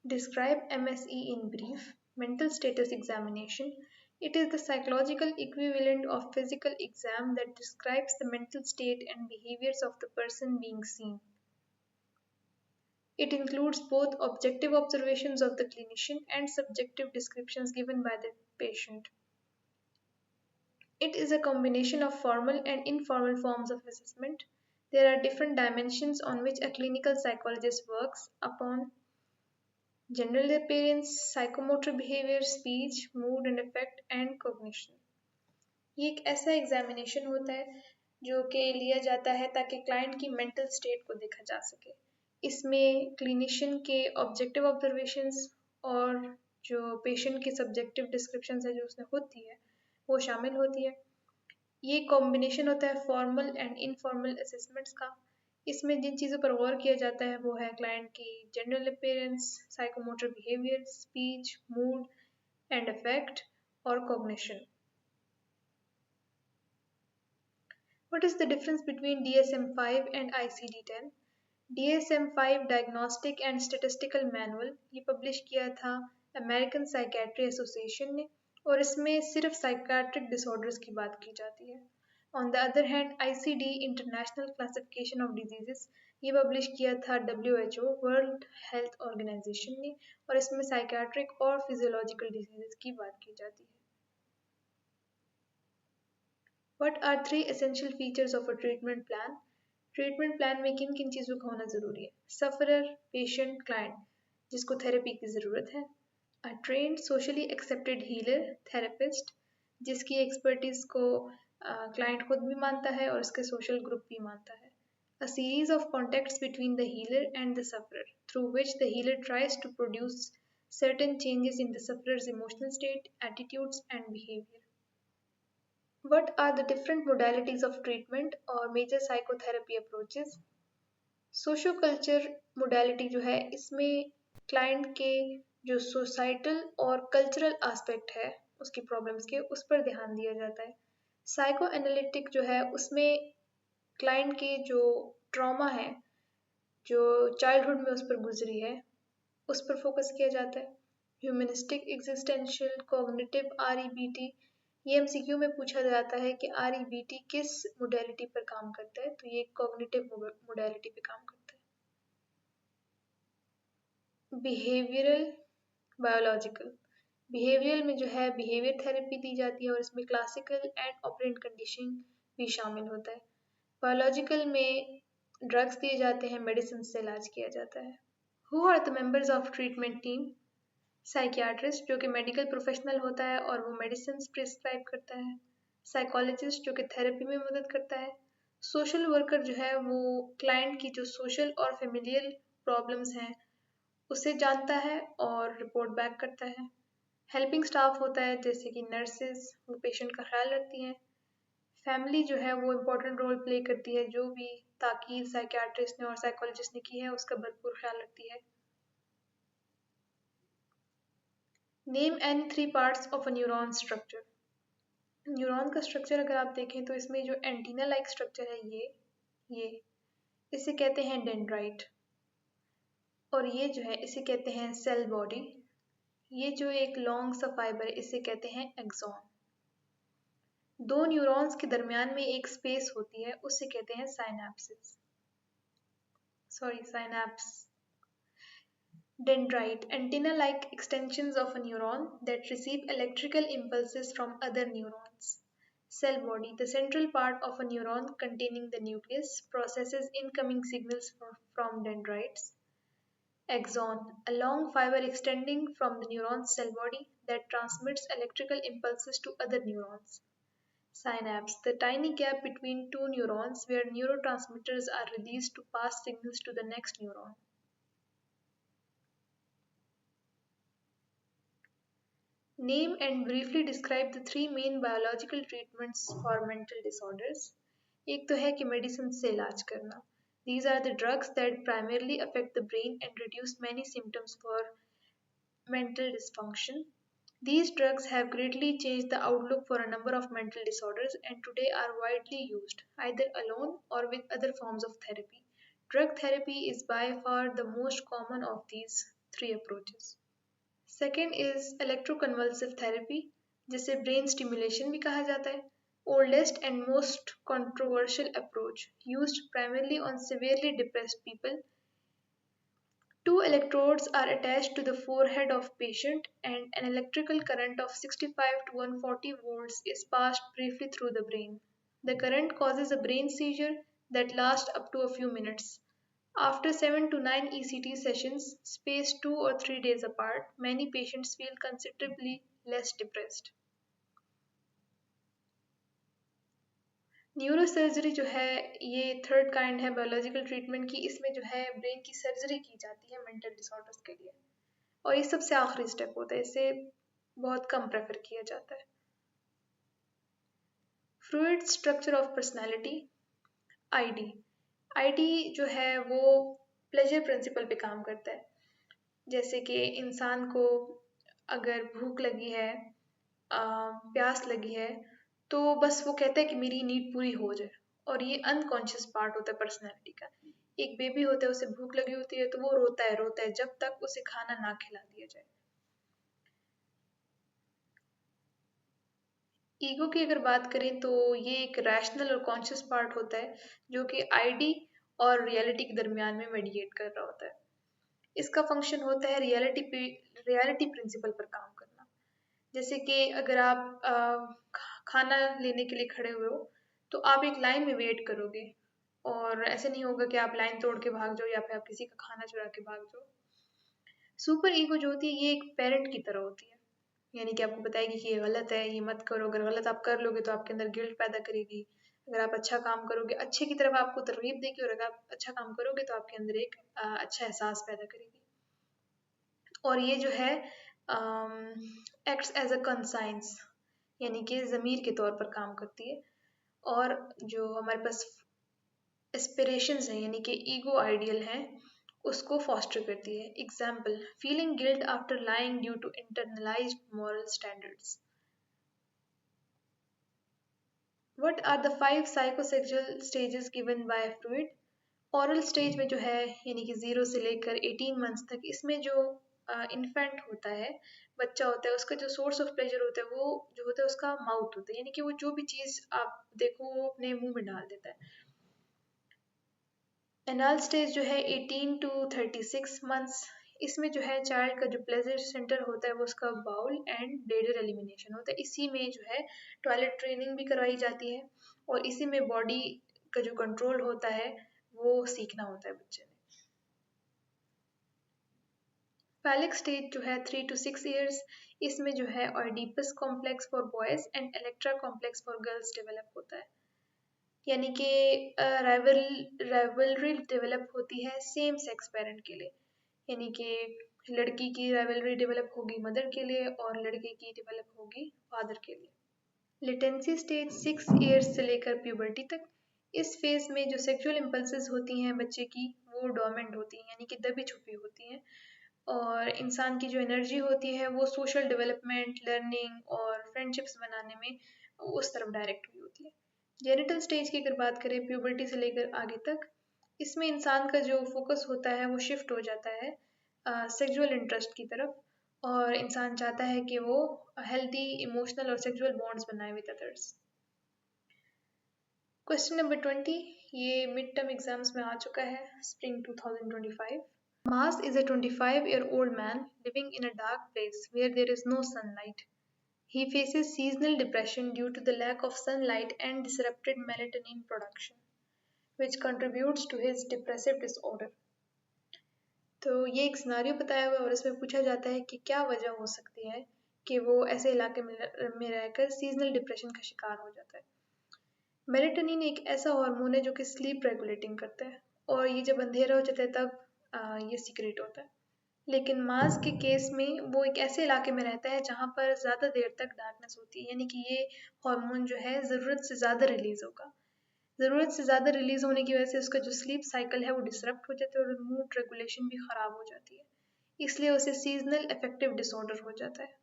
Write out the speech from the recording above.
Describe MSE in brief. Mental status examination. It is the psychological equivalent of physical exam that describes the mental state and behaviors of the person being seen. It includes both objective observations of the clinician and subjective descriptions given by the patient. It is a combination of formal and informal forms of assessment. There are different dimensions on which a clinical psychologist works upon: general appearance, psychomotor behavior, speech, mood and affect and cognition. ये एक ऐसा examination होता है जो कि लिया जाता है ताकि क्लाइंट की मेंटल स्टेट को देखा जा सके। इसमें क्लिनिशियन के ऑब्जेक्टिव ऑब्जर्वेशंस और जो पेशेंट की सब्जेक्टिव डिस्क्रिप्शन है जो उसने होती है वो शामिल होती है। ये कॉम्बिनेशन होता है फॉर्मल एंड इनफॉर्मल असेसमेंट्स का। इसमें जिन चीज़ों पर गौर किया जाता है वो है क्लाइंट की general appearance, psychomotor behaviour, speech, mood and affect और cognition. What is the difference between DSM-5 and ICD-10? DSM-5 diagnostic and statistical manual ये पब्लिश किया था अमेरिकन साइकेट्री एसोसिएशन ने और इसमें सिर्फ साइकेट्रिक डिसऑर्डर्स की बात की जाती है। On the other hand ICD international classification of diseases ये पब्लिश किया था WHO वर्ल्ड हेल्थ ऑर्गेनाइजेशन ने और इसमें साइकेट्रिक और फिजियोलॉजिकल डिजीजेस की बात की जाती है। What are three essential features of a treatment plan? Treatment plan में किन किन चीज़ों का होना ज़रूरी है? सफरर, पेशेंट, क्लाइंट जिसको थेरेपी की ज़रूरत है। A trend socially accepted healer, therapist जिसकी एक्सपर्टीज़ को क्लाइंट खुद भी मानता है और उसके सोशल ग्रुप भी मानता है। A series of contacts between the healer and the sufferer, through which the healer tries to produce certain changes in the sufferer's emotional state, attitudes, and behavior. What are the different modalities of treatment or major psychotherapy approaches? Socio culture modality जो है इसमें client के जो societal और cultural aspect है उसकी problems के उस पर ध्यान दिया जाता है। साइको एनालिटिक जो है उसमें क्लाइंट के जो ट्रॉमा है जो चाइल्डहुड में उस पर गुजरी है उस पर फोकस किया जाता है। ह्यूमनिस्टिक एग्जिस्टेंशियल कॉग्निटिव REBT ये MCQ में पूछा जाता है कि REBT किस मोडालिटी पर काम करता है, तो ये कॉग्निटिव मोडालिटी पे काम करता है। बिहेवियरल बायोलॉजिकल बिहेवियरल में जो है बिहेवियर थेरेपी दी जाती है और इसमें क्लासिकल एंड ऑपरेंट कंडीशनिंग भी शामिल होता है। बायोलॉजिकल में ड्रग्स दिए जाते हैं, मेडिसिन से इलाज किया जाता है। Who are the members of treatment team? Psychiatrist जो कि मेडिकल प्रोफेशनल होता है और वो मेडिसिन प्रिस्क्राइब करता है। साइकोलॉजिस्ट जो कि थेरेपी में मदद करता है। सोशल वर्कर जो है वो क्लाइंट की जो सोशल और फेमिलियल प्रॉब्लम्स हैं उसे जानता है और रिपोर्ट बैक करता है। हेल्पिंग स्टाफ होता है जैसे कि नर्सेज, वो पेशेंट का ख्याल रखती हैं। फैमिली जो है वो इम्पोर्टेंट रोल प्ले करती है, जो भी ताकीद साइकियाट्रिस्ट ने और साइकोलॉजिस्ट ने की है उसका भरपूर ख्याल रखती है। Name any three parts of a neuron structure. Neuron का स्ट्रक्चर अगर आप देखें तो इसमें जो एंटीना लाइक स्ट्रक्चर है ये इसे कहते हैं डेंड्राइट और ये जो है इसे कहते हैं सेल बॉडी। ये जो एक लॉन्ग सा फाइबर है इसे कहते हैं एक्सॉन। दो न्यूरॉन्स के दरमियान में एक स्पेस होती है उसे कहते हैं synapse. Dendrite, antenna-like extensions of a neuron that receive electrical impulses from other neurons. Cell body, the central part of a neuron containing the nucleus, processes incoming signals from dendrites. Axon, a long fiber extending from the neuron's cell body that transmits electrical impulses to other neurons. Synapse, the tiny gap between two neurons where neurotransmitters are released to pass signals to the next neuron. Name and briefly describe the three main biological treatments for mental disorders. एक तो है कि medicine से इलाज करना. These are the drugs that primarily affect the brain and reduce many symptoms for mental dysfunction. These drugs have greatly changed the outlook for a number of mental disorders and today are widely used, either alone or with other forms of therapy. Drug therapy is by far the most common of these 3 approaches. Second is electroconvulsive therapy, जिसे brain stimulation भी कहा जाता है. Oldest and most controversial approach, used primarily on severely depressed people. Two electrodes are attached to the forehead of patient and an electrical current of 65 to 140 volts is passed briefly through the brain. The current causes a brain seizure that lasts up to a few minutes. After 7 to 9 ECT sessions, spaced 2 or 3 days apart, many patients feel considerably less depressed. Neurosurgery जो है ये third kind है biological treatment की. इसमें जो है brain की surgery की जाती है मेंटल डिसऑर्डर्स के लिए और ये सबसे आखिरी स्टेप होता है. इसे बहुत कम प्रेफर किया जाता है. Fluid structure of personality ID. ID जो है वो प्लेजर प्रिंसिपल पे काम करता है. जैसे कि इंसान को अगर भूख लगी है, प्यास लगी है, तो बस वो कहता है कि मेरी नीड पूरी हो जाए और ये अनकॉन्शियस पार्ट होता है पर्सनैलिटी का. एक बेबी होता है, उसे भूख लगी होती है तो वो रोता है जब तक उसे खाना ना खिला दिया जाए. ईगो की अगर बात करें तो ये एक रैशनल और कॉन्शियस पार्ट होता है जो कि आईडी और रियलिटी के दरमियान में मेडिएट कर रहा होता है. इसका फंक्शन होता है रियलिटी प्रिंसिपल पर काम करना. जैसे कि अगर आप खाना लेने के लिए खड़े हुए हो तो आप एक लाइन में वेट करोगे और ऐसे नहीं होगा कि आप लाइन तोड़ के भाग जाओ या फिर आप किसी का खाना चुरा के भाग जाओ. सुपर ईगो जो होती है ये एक पेरेंट की तरह होती है, यानी कि आपको बताएगी कि ये गलत है, ये मत करो. अगर गलत आप कर लोगे तो आपके अंदर गिल्ट पैदा करेगी. अगर आप अच्छा काम करोगे, अच्छे की तरफ आपको तरगीब देगी और अगर आप अच्छा काम करोगे तो आपके अंदर एक अच्छा एहसास पैदा करेगी. और ये जो है एक्ट्स एज अ कंसाइंस, यानी कि ज़मीर के तौर पर काम करती है. और जो हमारे पास एस्पिरेशंस हैं यानी कि ईगो आइडियल हैं उसको फॉस्टर करती है. Example, feeling guilt after lying due to internalized moral standards. What are the 5 psychosexual stages given by Freud? Oral stage में जो है यानी कि 0 से लेकर 18 मंथ्स तक, इसमें जो इन्फेंट होता है, बच्चा होता है, उसका जो सोर्स ऑफ प्लेजर होता है वो जो होता है उसका माउथ होता है, यानी कि वो जो भी चीज़ आप देखो वो अपने मुंह में डाल देता है. एनाल स्टेज जो है 18 टू 36 मंथ्स, इसमें जो है चाइल्ड का जो प्लेजर सेंटर होता है वो उसका बाउल एंड ब्लेडर एलिमिनेशन होता है. इसी में जो है टॉयलेट ट्रेनिंग भी करवाई जाती है और इसी में बॉडी का जो कंट्रोल होता है वो सीखना होता है बच्चे ने. फैलिक स्टेज जो है 3 to 6 years, इसमें जो है Oedipus complex for boys and Electra complex for girls develop होता है. यानी कि राइवलरी डेवलप होती है सेम सेक्स पेरेंट के लिए, यानी कि लड़की की राइवलरी डेवलप होगी मदर के लिए और लड़के की डेवलप होगी फादर के लिए. लेटेंसी स्टेज 6 ईयर्स से लेकर प्यूबर्टी तक. इस फेज में जो सेक्सुअल इम्पल्सेस होती हैं बच्चे की वो डोमेंट होती हैं, यानी कि दबी छुपी होती हैं और इंसान की जो एनर्जी होती है वो सोशल डेवलपमेंट, लर्निंग और फ्रेंडशिप्स बनाने में उस तरफ डायरेक्ट हुई होती है. जेनिटल स्टेज की अगर बात करें प्यूबर्टी से लेकर आगे तक, इसमें इंसान का जो फोकस होता है वो शिफ्ट हो जाता है सेक्सुअल इंटरेस्ट की तरफ और इंसान चाहता है कि वो हेल्दी इमोशनल और सेक्सुअल बॉन्ड्स बनाए विद अदर्स. क्वेश्चन नंबर 20, ये मिड टर्म एग्जाम्स में आ चुका है, spring 2025. Mas is a 25-year-old man living in a dark place where there is no sunlight. He faces seasonal depression due to the lack of sunlight and disrupted melatonin production, which contributes to his depressive disorder. तो ये एक scenario बताया हुआ है और इसमें पूछा जाता है कि क्या वजह हो सकती है कि वो ऐसे इलाके में रहकर सीजनल डिप्रेशन का शिकार हो जाता है. मेलेटोनिन एक ऐसा हार्मोन है जो कि स्लीप रेगुलेटिंग करता है और ये जब अंधेरा हो जाता है तब ये सीक्रेट होता है. लेकिन मास के केस में वो एक ऐसे इलाके में रहता है जहाँ पर ज़्यादा देर तक डार्कनेस होती है, यानी कि ये हार्मोन जो है ज़रूरत से ज़्यादा रिलीज़ होगा. ज़रूरत से ज़्यादा रिलीज़ होने की वजह से उसका जो स्लीप साइकिल है वो डिसरप्ट हो जाता है और मूड रेगुलेशन भी ख़राब हो जाती है, इसलिए उसे सीजनल अफेक्टिव डिसऑर्डर हो जाता है.